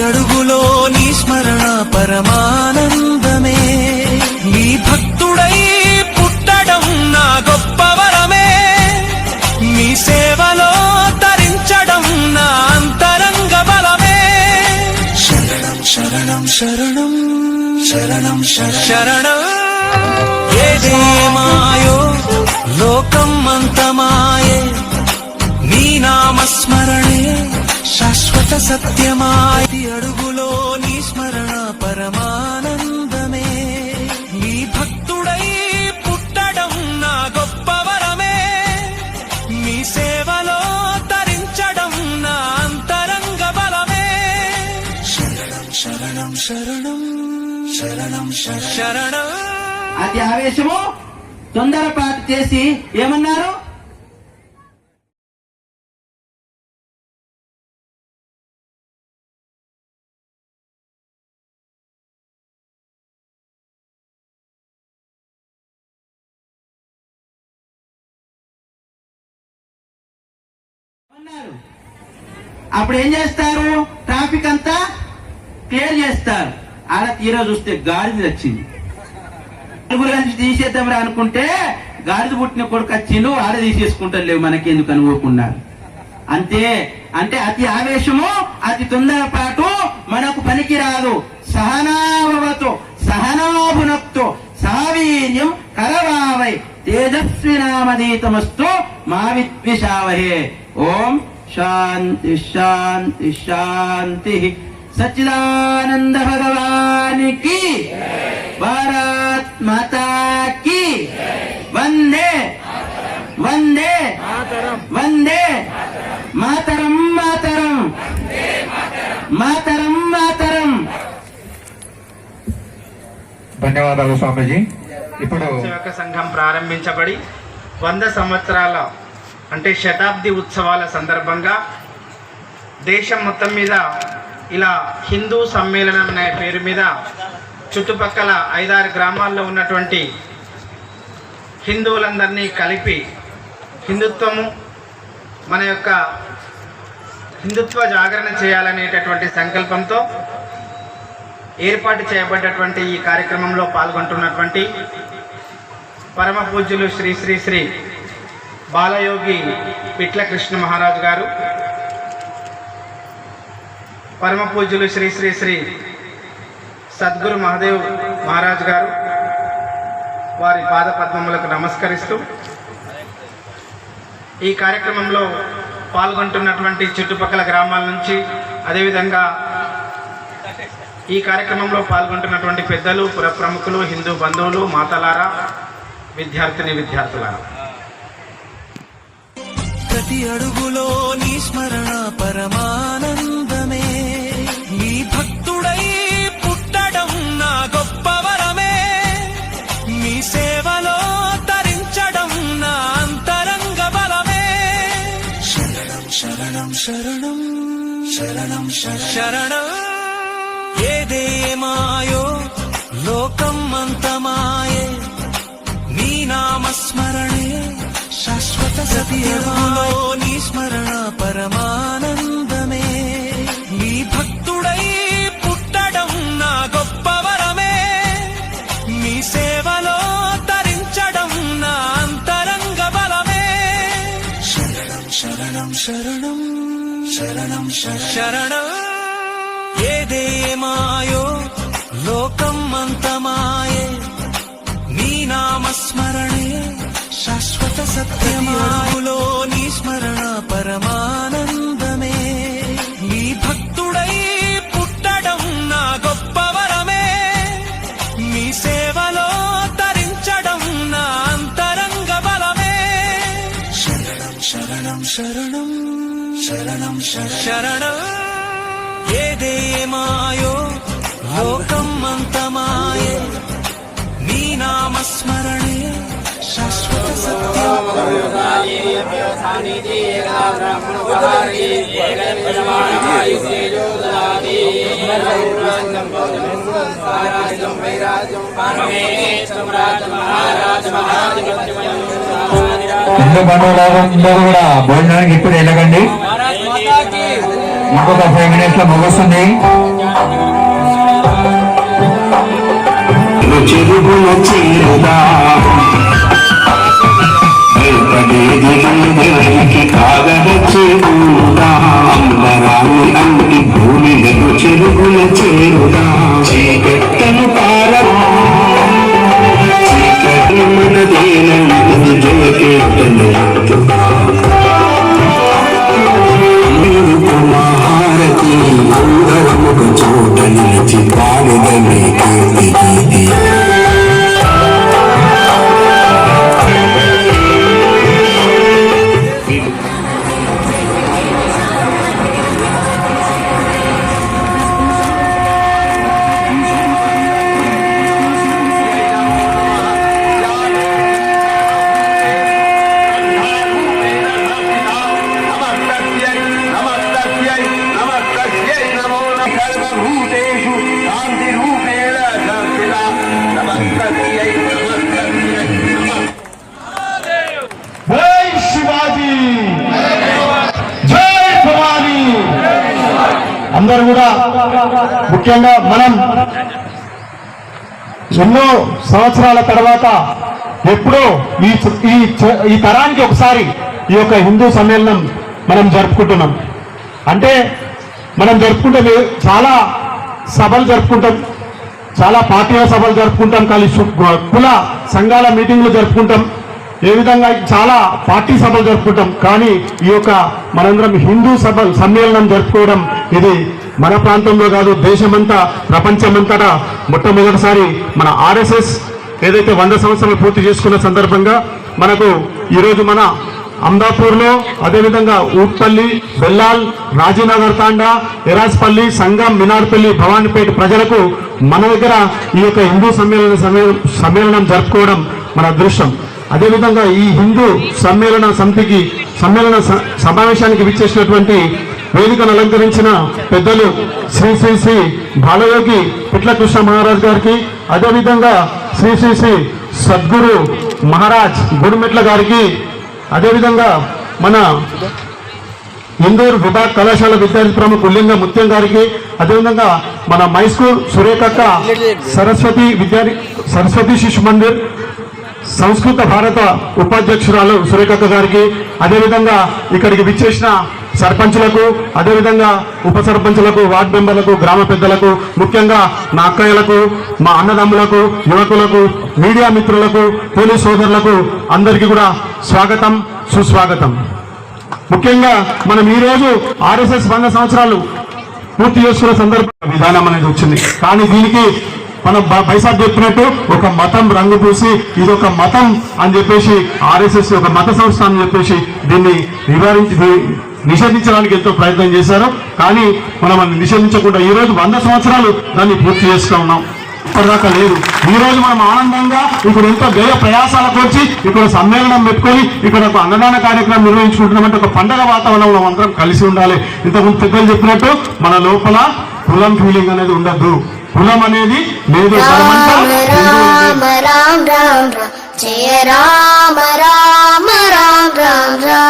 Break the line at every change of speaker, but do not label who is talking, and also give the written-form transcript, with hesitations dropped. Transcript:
అడుగులో నీ స్మరణ పరమానందమే, నీ భక్తుడై పుట్టడం నా గొప్ప వరమే, నీ సేవలో తరించడం నా అంతరంగ బలమే. శరణం శరణం శరణం శరణం శరణం. ఏదేమాయో లోకం అంతమాయే, నీ నామస్మరణే శాశ్వత సత్యమాయ. అడుగులో నీ స్మరణ పరమానందమే, నీ భక్తుడై పుట్టడం నా గొప్ప వరమే, నీ సేవలో తరించడం నా అంతరంగ బలమే. శరణం శరణం శరణం శరణం శరణం.
అతి ఆవేశము తొందరపాటు చేసి ఏమన్నారు? అప్పుడు ఏం చేస్తారు? ట్రాఫిక్ అంతా క్లియర్ చేస్తారు. ఆడ తీరా చూస్తే గాడిద వచ్చింది. తీసేద్దాం రా అనుకుంటే గాడిద పుట్టిన కొడుకు వచ్చిండు, ఆడ తీసేసుకుంటారు. లేవు మనకెందుకు అనుకోకున్నారు. అంతే. అంటే అతి ఆవేశము అతి తొందరపాటు మనకు పనికి రాదు. సహనాభవతో సహనాభునక్తో సావీర్యం కరవావై తేజస్వినామదీతమస్తు మా విద్విషావహే. ఓం శాంతి శాంతి శాంతి. సచ్చిదానంద భగవానికి, భారత్ మాతా కి వందే వందే వందే మాతరం మాతరం మాతరం మాతరం.
ధన్యవాదాలు స్వామీజీ. ఇప్పుడు
సేవక సంఘం ప్రారంభించబడి 100 సంవత్సరాల అంటే శతాబ్ది ఉత్సవాల సందర్భంగా దేశం మొత్తం మీద ఇలా హిందూ సమ్మేళనం అనే పేరు మీద చుట్టుపక్కల 5-6 గ్రామాల్లో ఉన్నటువంటి హిందువులందరినీ కలిపి హిందుత్వము మన యొక్క హిందుత్వ జాగరణ చేయాలనేటటువంటి సంకల్పంతో ఏర్పాటు చేయబడ్డటువంటి ఈ కార్యక్రమంలో పాల్గొంటున్నటువంటి పరమ పూజ్యులు శ్రీ శ్రీ శ్రీ బాలయోగి పిట్ల కృష్ణ మహారాజు గారు, పరమ పూజ్యులు శ్రీ శ్రీ శ్రీ సద్గురు మహాదేవ్ మహారాజు గారు, వారి పాద పద్మములకు నమస్కరిస్తూ ఈ కార్యక్రమంలో పాల్గొంటున్నటువంటి చుట్టుపక్కల గ్రామాల నుంచి, అదేవిధంగా ఈ కార్యక్రమంలో పాల్గొంటున్నటువంటి పెద్దలు, పుర ప్రముఖులు, హిందూ బంధువులు, మాతలారా, విద్యార్థిని విద్యార్థులారా,
ప్రతి అడుగులో నీ స్మరణ పరమానందమే, నీ భక్తుడై పుట్టడం నా గొప్ప వరమే, నీ సేవలో తరించడం నా అంతరంగ బలమే. శరణం శరణం శరణం శరణం శరణం. ఏదేమాయో లోకం అంతమాయే, నీ నామస్మరణే శాశ్వత సత్యమాయో. నీ స్మరణ పరమానందమే, నీ భక్తుడై పుట్టడం నా గొప్ప వరమే, నీ సేవలో తరించడం నా అంతరంగ బలమే. శరణం శరణం శరణం శరణం శరణం. ఏదేమాయో లోకం అంతమాయే, నీ నామస్మరణే శాశ్వత సత్యమాయో. నీ స్మరణ పరమానందమే, నీ భక్తుడై పుట్టడం నా గొప్ప వరమే, నీ సేవలో తరించడం నా అంతరంగ బలమే. శరణం శరణం శరణం శరణం శరణం. ఏదేమాయో లోకం అంతమాయే, నీ నామస్మరణే శాశ్వత సత్యం.
హిందూ బంధువులందరూ కూడా భోజనానికి ఇప్పుడు వెళ్ళకండి. ఇంకొక 5 minutes లో ముగుస్తుంది.
చెరుగుల చేరుదా కాగడ చేరుదా అంబరాన్ని అన్ని భూమిలకు చెరుగుల చేరుదా చీకట్టను పారదా చీకటి మనదేనది జయకేతను మహారతి అందరముక చోట నిలిచి పాడదని కీర్తి గీతి
జై శివాజీ, జై భవానీ. అందరూ కూడా ముఖ్యంగా మనం ఎన్నో సంవత్సరాల తర్వాత ఎప్పుడో ఈ తరానికి ఒకసారి ఈ యొక్క హిందూ సమ్మేళనం మనం జరుపుకుంటున్నాం. అంటే మనం జరుపుకుంటే చాలా సభలు జరుపుకుంటాం, చాలా పార్టీల సభలు జరుపుకుంటాం, కుల సంఘాల మీటింగ్లు జరుపుకుంటాం, ఏ విధంగా చాలా పార్టీ సభలు జరుపుకుంటాం. కానీ ఈ యొక్క మనందరం హిందూ సమ్మేళనం జరుపుకోవడం ఇది మన ప్రాంతంలో కాదు, దేశమంతా ప్రపంచమంతటా మొట్టమొదటిసారి మన RSS ఏదైతే 100 సంవత్సరాలు పూర్తి చేసుకున్న సందర్భంగా మనకు ఈరోజు మన అమదాపూర్లో, అదేవిధంగా ఊట్పల్లి, బెల్లాల్, రాజీనగర్ తాండా, ఎరాజ్పల్లి, సంగం, మినార్పల్లి, భవానీపేట ప్రజలకు మన దగ్గర ఈ యొక్క హిందూ సమ్మేళనం జరుపుకోవడం మన అదృష్టం. అదేవిధంగా ఈ హిందూ సమ్మేళన సమితికి సమావేశానికి విచ్చేసినటువంటి వేదికను అలంకరించిన పెద్దలు శ్రీ శ్రీ శ్రీ బాలయోగి పిట్ల కృష్ణ మహారాజ్ గారికి, అదేవిధంగా శ్రీ శ్రీ శ్రీ సద్గురు మహారాజ్ గుడిమెట్ల గారికి, అదేవిధంగా మన ఇందూరు విభాగ్ కళాశాల విద్యార్థి ప్రముఖ ఉల్లింగ ముత్యం గారికి, అదేవిధంగా మన మైస్కూల్ సురేఖక్క సరస్వతి శిశు మందిర్ సంస్కృత భారత ఉపాధ్యక్షురాలు సురేఖక్క గారికి, అదేవిధంగా ఇక్కడికి విచ్చేసిన సర్పంచులకు, అదేవిధంగా ఉప సర్పంచులకు, వార్డు మెంబర్లకు, గ్రామ పెద్దలకు, ముఖ్యంగా నా అక్కయ్యలకు, మా అన్నదమ్ములకు, యువకులకు, మీడియా మిత్రులకు, పోలీస్ సోదరులకు అందరికీ కూడా స్వాగతం, సుస్వాగతం. ముఖ్యంగా మనం ఈరోజు RSS 100 సంవత్సరాలు పూర్తి చేసుకున్న సందర్భంగా విధానం అనేది వచ్చింది. కానీ దీనికి మనం బైసాబ్ చెప్పినట్టు ఒక మతం రంగు పూసి ఇదొక మతం అని చెప్పేసి RSS ఒక మత సంస్థ అని చెప్పేసి దీన్ని నిషేధించడానికి ఎంతో ప్రయత్నం చేశారు. కానీ మనం నిషేధించకుండా ఈరోజు 100 సంవత్సరాలు దాన్ని పూర్తి చేస్తూ ఉన్నాం. ఇప్పటిదాకా లేదు. ఈ రోజు మనం ఆనందంగా ఇక్కడ ఎంతో వ్యయ ప్రయాసాలకు వచ్చి ఇక్కడ సమ్మేళనం పెట్టుకొని ఇక్కడ ఒక అన్నదాన కార్యక్రమం నిర్వహించుకుంటున్నామంటే ఒక పండగ వాతావరణంలో అందరం కలిసి ఉండాలి. ఇంతకుముందు పెద్దలు చెప్పినట్టు మన లోపల కులం ఫీలింగ్ అనేది ఉండద్దు, కులం అనేది లేదు.
రామ రామ రామ రామ జయ రామ రామ రామ రామ రామ